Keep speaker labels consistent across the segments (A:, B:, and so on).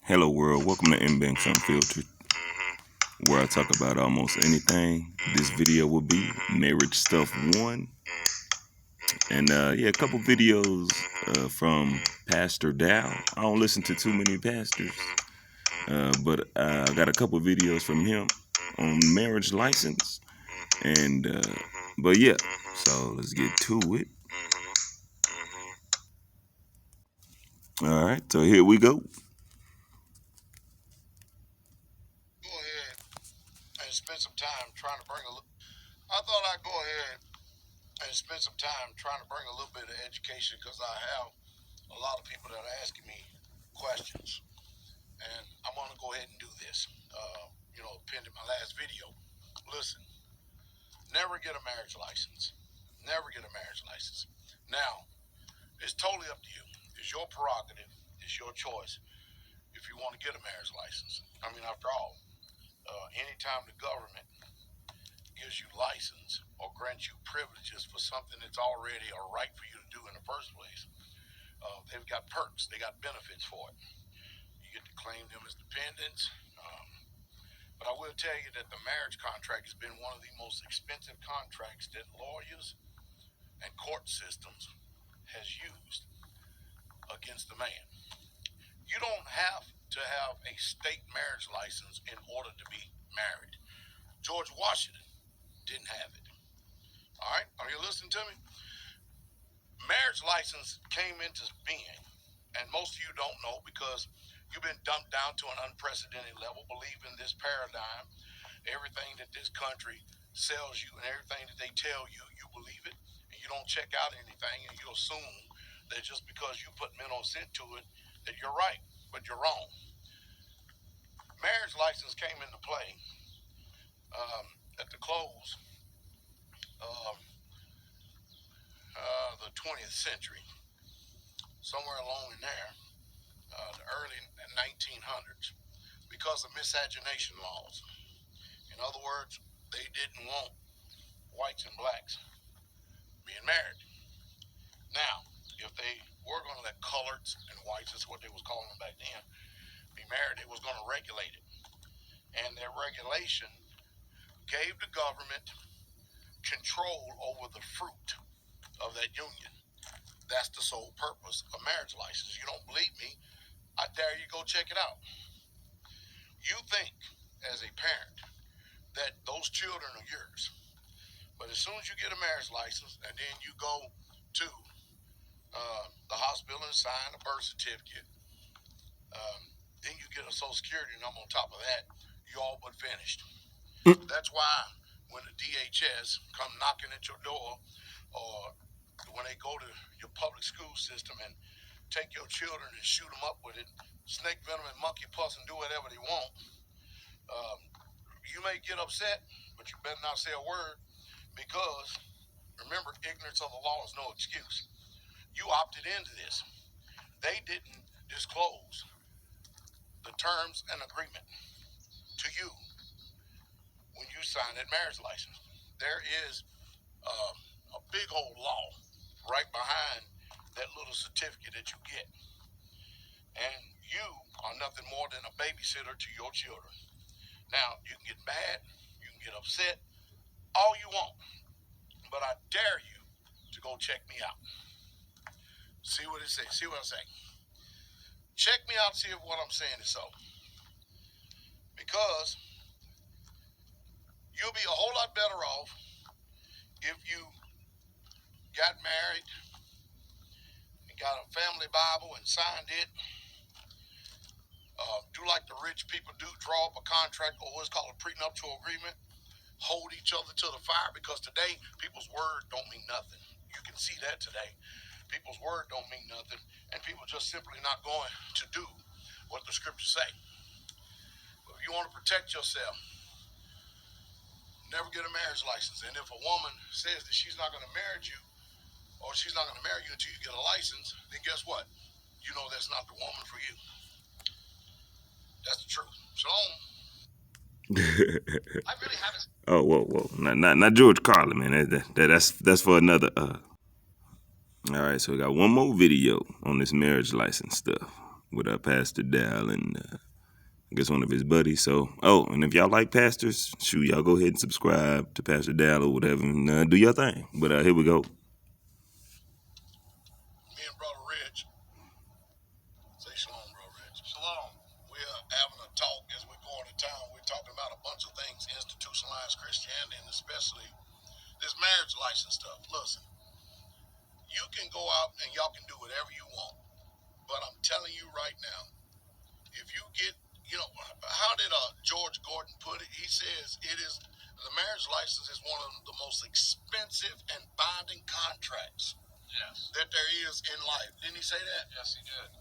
A: Hello world, welcome to MBU Unfiltered, where I talk about almost anything. This video will be Marriage Stuff 1. And a couple videos from Pastor Dow. I don't listen to too many pastors, but I got a couple videos from him on marriage license. And but yeah, so let's get to it. All right, so here we go.
B: Go ahead and spend some time trying to bring I thought I'd go ahead and spend some time trying to bring a little bit of education, because I have a lot of people that are asking me questions, and I'm going to go ahead and do this. Pending my last video. Listen, never get a marriage license. Never get a marriage license. Now, it's totally up to you. It's your prerogative. It's your choice if you want to get a marriage license. I mean, after all, anytime the government gives you license or grants you privileges for something that's already a right for you to do in the first place, they've got perks, they got benefits for it. You get to claim them as dependents. But I will tell you that the marriage contract has been one of the most expensive contracts that lawyers and court systems has used against the man. You don't have to have a state marriage license in order to be married. George Washington didn't have it. All right, are you listening to me? Marriage license came into being, and most of you don't know because you've been dumped down to an unprecedented level, believing this paradigm. Everything that this country sells you and everything that they tell you, you believe it, and you don't check out anything, and you assume that just because you put mental assent to it, that you're right, but you're wrong. Marriage license came into play at the close of the 20th century, somewhere along in there, the early 1900s, because of miscegenation laws. In other words, they didn't want whites and blacks being married. Now, if they were going to let coloreds and whites, that's what they was calling them back then, be married, it was going to regulate it. And that regulation gave the government control over the fruit of that union. That's the sole purpose of marriage license. You don't believe me? I dare you go check it out. You think, as a parent, that those children are yours. But as soon as you get a marriage license and then you go to the hospital and sign a birth certificate, then you get a Social Security number on top of that, you all but finished. That's why when the DHS come knocking at your door, or when they go to your public school system and take your children and shoot them up with it, snake venom and monkey pus, and do whatever they want, you may get upset, but you better not say a word, because remember, ignorance of the law is no excuse. You opted into this. They didn't disclose the terms and agreement to you when you sign that marriage license. There is a big old law right behind that little certificate that you get. And you are nothing more than a babysitter to your children. Now, you can get mad, you can get upset, all you want, but I dare you to go check me out. See what it says, see what I say. Check me out, see if what I'm saying is so. Because you'll be a whole lot better off if you got married and got a family Bible and signed it. Do like the rich people do, draw up a contract, or what's called a prenuptial agreement. Hold each other to the fire, because today people's word don't mean nothing. You can see that today. People's word don't mean nothing, and people just simply not going to do what the scriptures say. But if you want to protect yourself, never get a marriage license. And if a woman says that she's not going to marry you, or she's not going to marry you until you get a license, then guess what? You know that's not the woman for you. That's the truth. Shalom. I really haven't.
A: Oh, whoa, not George Carlin, man. That's for another. All right, so we got one more video on this marriage license stuff. with Pastor Dal and I guess one of his buddies. So, and if y'all like pastors, shoot, y'all go ahead and subscribe to Pastor Dal or whatever and do your thing. But here we go.
B: Me and Brother Rich, say shalom, Brother Rich. Shalom. We're having a talk as we're going to town. We're talking about a bunch of things, institutionalized Christianity, and especially this marriage license stuff. Listen, you can go out and y'all can do whatever you want, but I'm telling you right now, if you get, how did George Gordon put it? He says the marriage license is one of the most expensive and binding contracts that there is in life. Didn't he say that? Yes, he did.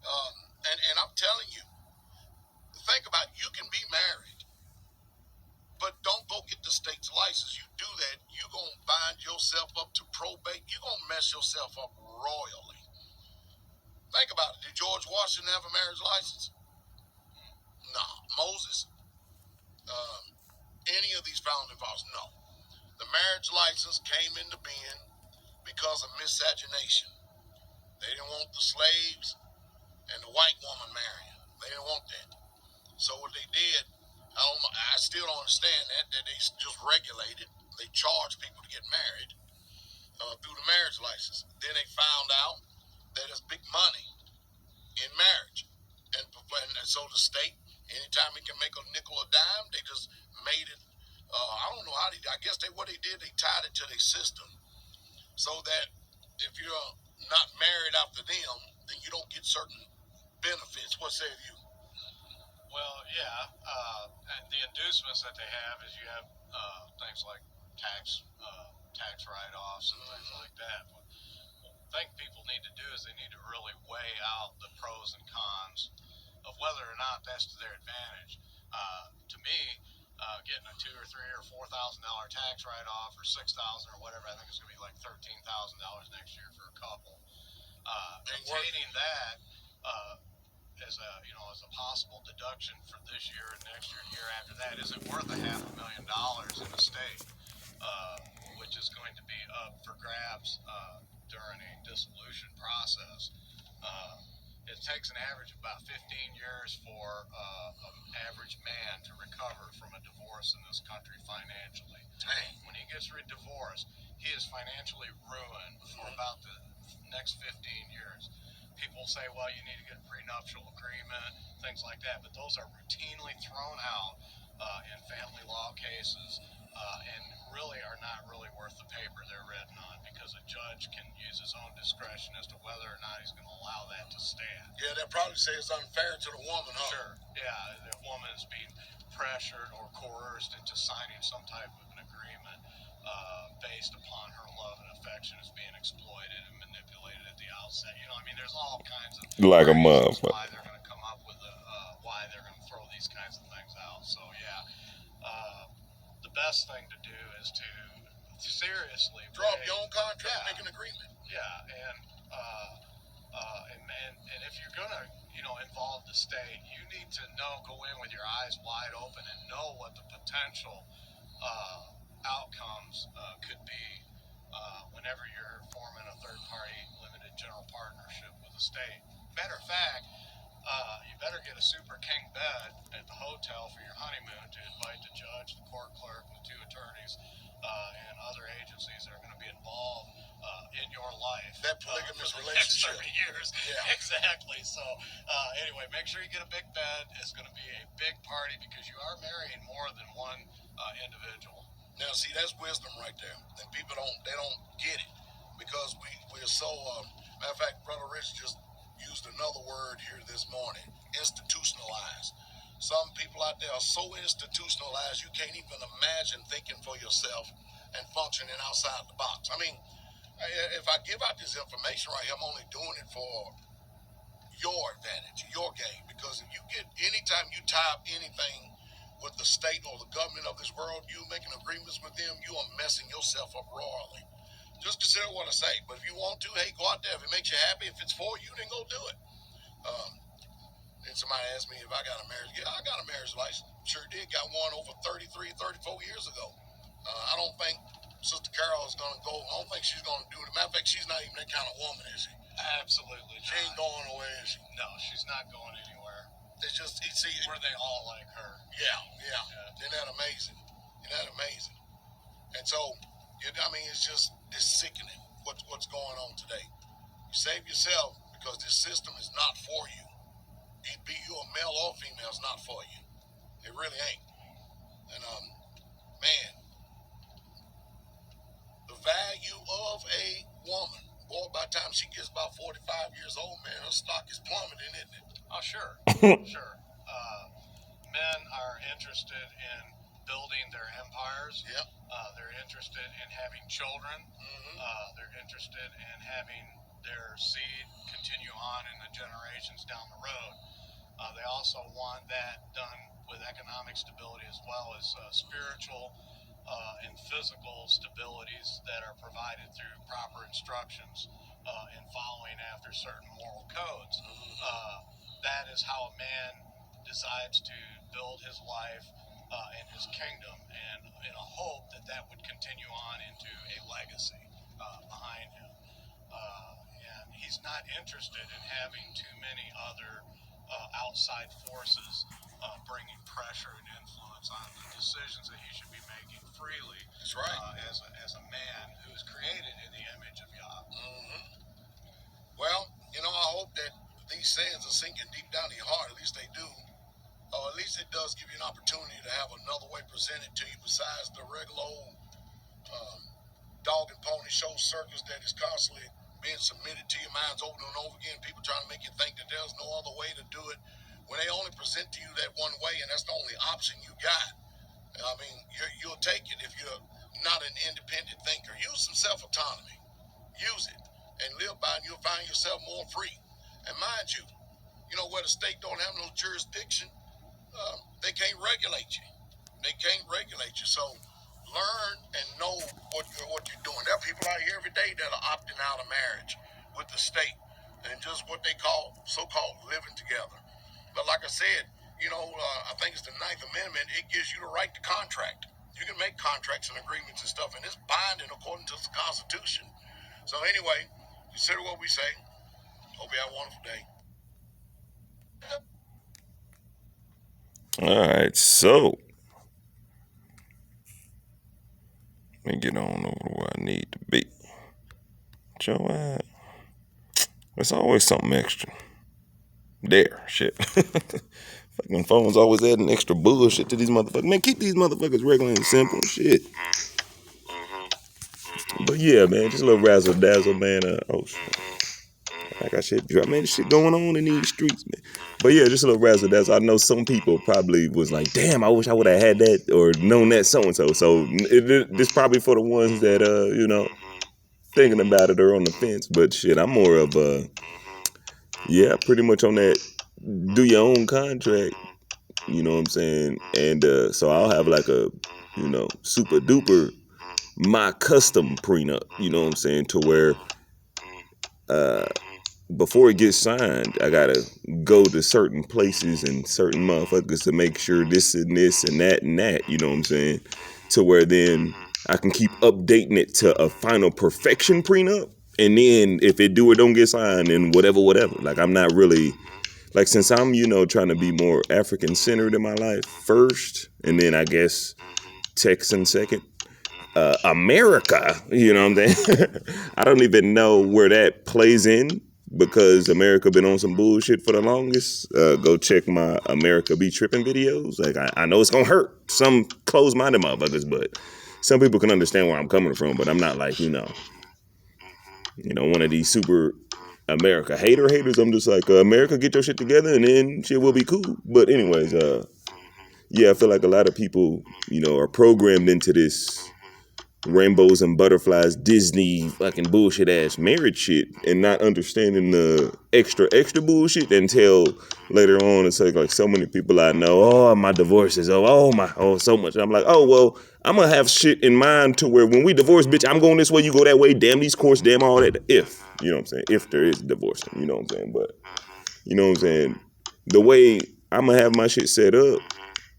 B: And I'm telling you, think about it, you can be married, but don't go get the state's license. You do that, you're going to bind yourself up to probate. You're going to mess yourself up royally. Think about it. Did George Washington have a marriage license? No. Moses? Any of these founding fathers? No. The marriage license came into being because of miscegenation. They didn't want the slaves and the white woman marrying. They didn't want that. So what they did, I still don't understand that they just regulated. They charged people to get married through the marriage license. Then they found out that there's big money in marriage. And so the state, anytime it can make a nickel or dime, they just made it, I don't know how I guess what they did, they tied it to their system so that if you're not married after them, then you don't get certain benefits. What say you?
C: Well, yeah. The inducements that they have is you have things like tax write-offs and things like that. But the thing people need to do is they need to really weigh out the pros and cons of whether or not that's to their advantage. To me, getting a $2,000 or $3,000 or $4,000 tax write-off or $6,000 or whatever, I think it's going to be like $13,000 next year for a couple. Maintaining that as a possible deduction for this year and next year and year after that isn't worth $500,000 in the state, which is going to be up for grabs during a dissolution process. It takes an average of about 15 years for an average man to recover from a divorce in this country financially.
B: Dang.
C: When he gets divorced, he is financially ruined for about the next 15 years. People say, well, you need to get a prenuptial agreement, things like that, but those are routinely thrown out in family law cases and really are not really worth the paper they're written on, because a judge can use his own discretion as to whether or not he's going to allow that to stand.
B: Yeah, they'll probably say it's unfair to the woman, huh?
C: Sure, yeah, the woman is being pressured or coerced into signing some type of an agreement based upon her love and affection is being exploited and manipulated at the outset. There's all kinds of
A: Like a
C: reasons
A: motherfucker.
C: why they're going to come up with why they're going to throw these kinds of things out. So yeah, the best thing to do is to seriously
B: draw up your own contract, make an agreement.
C: Yeah, and if you're going to involve the state, you need to go in with your eyes wide open and know what the potential outcomes could be whenever you're forming a third-party limited general partnership with the state. Matter of fact, you better get a super king bed at the hotel for your honeymoon to invite the judge, the court clerk, and the 2 attorneys and other agencies that are going to be involved in your life.
B: That polygamous
C: for the
B: relationship.
C: Next 30 years.
B: Yeah.
C: Exactly. So anyway, make sure you get a big bed. It's going to be a big party because you are marrying more than one individual.
B: Now, see, that's wisdom right there. And people don't get it because we're so, matter of fact, Brother Rich just used another word here this morning, institutionalized. Some people out there are so institutionalized you can't even imagine thinking for yourself and functioning outside the box. If I give out this information right here, I'm only doing it for your advantage, your gain. Because if you anytime you tie up anything with the state or the government of this world, you making agreements with them, you are messing yourself up royally. Just consider what I say. But if you want to, hey, go out there. If it makes you happy, if it's for you, then go do it. And somebody asked me if I got a marriage. Yeah, I got a marriage license. Sure did. Got one over 33, 34 years ago. I don't think Sister Carol is going to go. I don't think she's going to do it. Matter of fact, she's not even that kind of woman, is she?
C: Absolutely
B: She ain't
C: not.
B: going nowhere, is she?
C: No, she's not going anywhere.
B: It's just, see,
C: Were they all like her?
B: yeah. Isn't that amazing? Isn't that amazing? And so, I mean, it's sickening what's going on today. You save yourself because this system is not for you. Be you a male or female, it's not for you. It really ain't. And man, the value of a woman, boy, by the time she gets about 45 years old, man, her stock is plummeting, isn't it?
C: Oh, sure. Sure. Men are interested in building their empires.
B: Yep.
C: They're interested in having children. They're interested in having their seed continue on in the generations down the road. They also want that done with economic stability as well as spiritual and physical stabilities that are provided through proper instructions and following after certain moral codes. That is how a man decides to build his life and his kingdom, and in a hope that that would continue on into a legacy behind him. And he's not interested in having too many other outside forces bringing pressure and influence on the decisions that he should be making freely.
B: That's right.
C: As a man who is created in the image of Yah.
B: Well, I hope that these sayings are sinking deep down in your heart. At least they do. Or at least it does give you an opportunity to have another way presented to you besides the regular old dog and pony show circus that is constantly being submitted to your minds over and over again. People trying to make you think that there's no other way to do it when they only present to you that one way, and that's the only option you got. I mean, you'll take it if you're not an independent thinker. Use some self-autonomy. Use it and live by it, and you'll find yourself more free. And mind you, where the state don't have no jurisdiction, they can't regulate you. They can't regulate you. So learn and know what you're doing. There are people out here every day that are opting out of marriage with the state and just what they call so-called living together. But like I said, I think it's the 9th Amendment. It gives you the right to contract. You can make contracts and agreements and stuff, and it's binding according to the Constitution. So anyway, consider what we say. Hope you have a wonderful day.
A: All right, so let me get on over to where I need to be. Joe, there's always something extra. There, shit. Fucking phones always adding extra bullshit to these motherfuckers. Man, keep these motherfuckers regular and simple. Shit. But yeah, man, just a little razzle dazzle, man. Oh shit. I got shit drop, man. This shit going on in these streets, man. But yeah, just a little razzle dazzle. I know some people probably was like, damn, I wish I would have had that or known that so and so. So this probably for the ones that thinking about it or on the fence. But shit, I'm more of pretty much on that. Do your own contract. You know what I'm saying? And so I'll have like a super duper my custom prenup. You know what I'm saying? To where before it gets signed, I gotta go to certain places and certain motherfuckers to make sure this and this and that and that, you know what I'm saying? To where then I can keep updating it to a final perfection prenup. And then if it do or don't get signed, then whatever. Like I'm not really, like since I'm, trying to be more African centered in my life first, and then I guess Texan second. America, you know what I'm saying? I don't even know where that plays in because America been on some bullshit for the longest. Go check my America Be Tripping videos. Like I know it's gonna hurt some closed-minded motherfuckers, but some people can understand where I'm coming from. But I'm not like one of these super America haters. I'm just like America, get your shit together, and then shit will be cool. But anyways, I feel like a lot of people, are programmed into this rainbows and butterflies Disney fucking bullshit ass marriage shit and not understanding the extra bullshit until later on. It's like so many people I know, my divorce is so much. I'm like, oh well, I'm gonna have shit in mind to where when we divorce, bitch, I'm going this way, you go that way, damn these courts, damn all that, if you know what I'm saying, if there is divorce, you know what I'm saying. But you know what I'm saying, the way I'm gonna have my shit set up,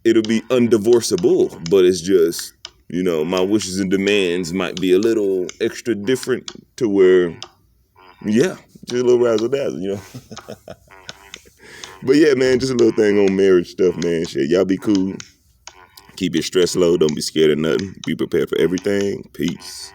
A: it'll be undivorceable, but it's just my wishes and demands might be a little extra different to where, Just a little razzle dazzle, you know. But yeah, man, just a little thing on marriage stuff, man. Shit, y'all be cool. Keep your stress low. Don't be scared of nothing. Be prepared for everything. Peace.